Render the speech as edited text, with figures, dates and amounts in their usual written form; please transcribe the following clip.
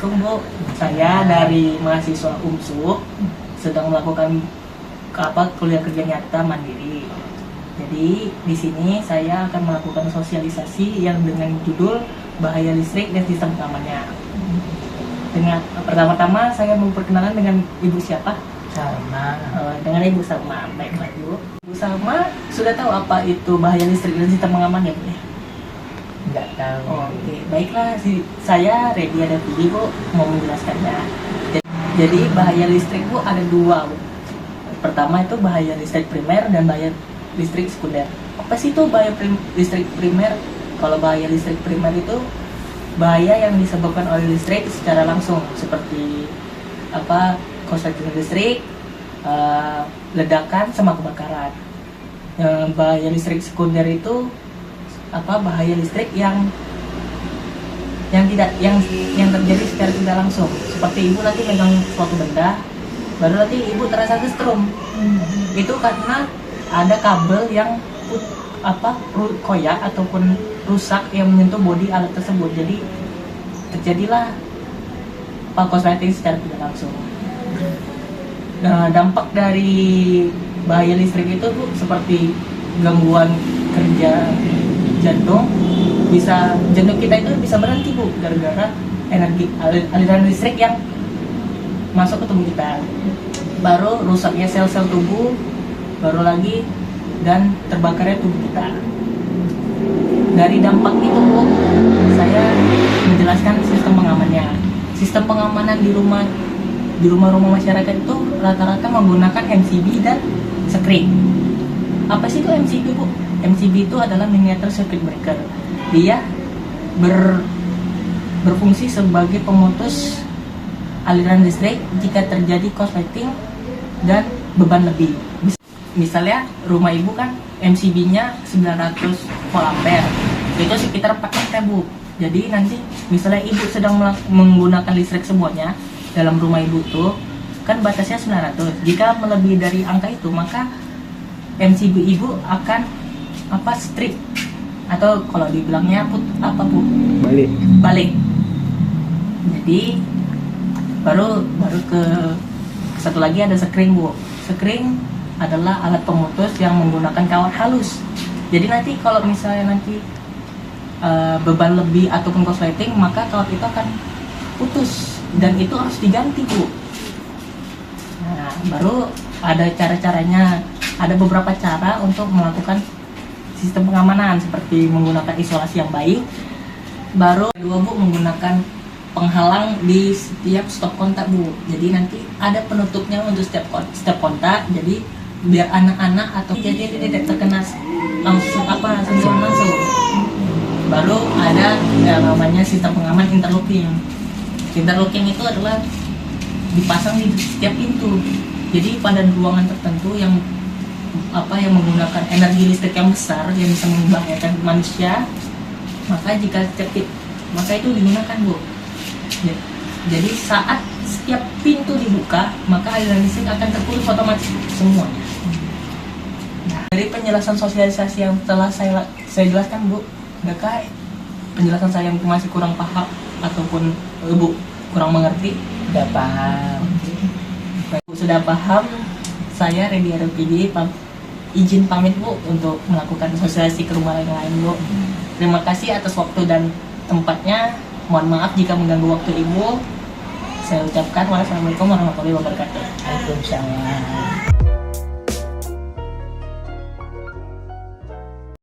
Assalamualaikum Bu, saya dari mahasiswa UMSU sedang melakukan kuliah kerja nyata mandiri. Jadi di sini saya akan melakukan sosialisasi yang dengan judul bahaya listrik dan sistem pengamannya. Dengan pertama-tama saya mau perkenalan dengan Ibu siapa? Salma. Dengan Ibu Salma. Baiklah Ibu. Ibu Salma sudah tahu apa itu bahaya listrik dan sistem pengaman ya Bu? Enggak tahu. Oke, baiklah. Saya ready ada video Bu mau menjelaskannya. Jadi bahaya listrik Bu ada dua Bu. Pertama itu bahaya listrik primer dan bahaya listrik sekunder. Apa sih itu bahaya listrik primer? Kalau bahaya listrik primer itu bahaya yang disebabkan oleh listrik secara langsung, seperti korsleting listrik, ledakan sama kebakaran. Bahaya listrik sekunder itu bahaya listrik yang terjadi secara tidak langsung, seperti ibu nanti megang suatu benda baru nanti ibu terasa kesetrum. Itu karena ada kabel yang koyak ataupun rusak yang menyentuh bodi alat tersebut, jadi terjadilah korsleting secara tidak langsung. Nah, dampak dari bahaya listrik itu Bu, seperti gangguan kerja jantung kita itu bisa berhenti Bu, gara-gara aliran listrik yang masuk ke tubuh kita. Baru rusaknya sel-sel tubuh, baru lagi dan terbakarnya tubuh kita. Dari dampak itu Bu, saya menjelaskan sistem pengamannya. Sistem pengamanan di rumah-rumah masyarakat itu rata-rata menggunakan MCB dan screen. Apa sih itu MCB Bu? MCB itu adalah miniature circuit breaker. Dia berfungsi sebagai pemutus aliran listrik jika terjadi korsleting dan beban lebih. Misalnya rumah ibu kan MCB-nya 900 volt ampere, itu sekitar 4 ampere Bu. Jadi nanti misalnya ibu sedang menggunakan listrik semuanya dalam rumah ibu tuh kan batasnya 900. Jika melebihi dari angka itu maka MCB ibu akan strip, atau kalau dibilangnya balik. Jadi baru ke satu lagi ada screen Bu. Screen adalah alat pemutus yang menggunakan kawat halus. Jadi nanti kalau misalnya beban lebih ataupun korsleting, maka kawat itu akan putus dan itu harus diganti Bu. Nah, baru ada cara-caranya. Ada beberapa cara untuk melakukan sistem pengamanan, seperti menggunakan isolasi yang baik. Baru kedua Bu, menggunakan penghalang di setiap stop kontak Bu. Jadi nanti ada penutupnya untuk setiap kontak. Jadi biar anak-anak atau jadi tidak terkena sentuhan langsung. Baru ada yang namanya sistem pengaman interlocking. Interlocking itu adalah dipasang di setiap pintu. Jadi pada ruangan tertentu yang menggunakan energi listrik yang besar yang bisa membahayakan manusia, maka itu digunakan Bu. Jadi saat setiap pintu dibuka, maka aliran listrik akan terputus otomatis semuanya. Nah, dari penjelasan sosialisasi yang telah saya jelaskan Bu, adakah penjelasan saya yang masih kurang paham ataupun Bu kurang mengerti? Sudah paham. Sudah paham, saya Ready RPD izin pamit Bu untuk melakukan sosialisasi ke rumah lain-lain Bu. Terima kasih atas waktu dan tempatnya. Mohon maaf jika mengganggu waktu Ibu. Saya ucapkan wassalamualaikum warahmatullahi wabarakatuh. Waalaikumsalam.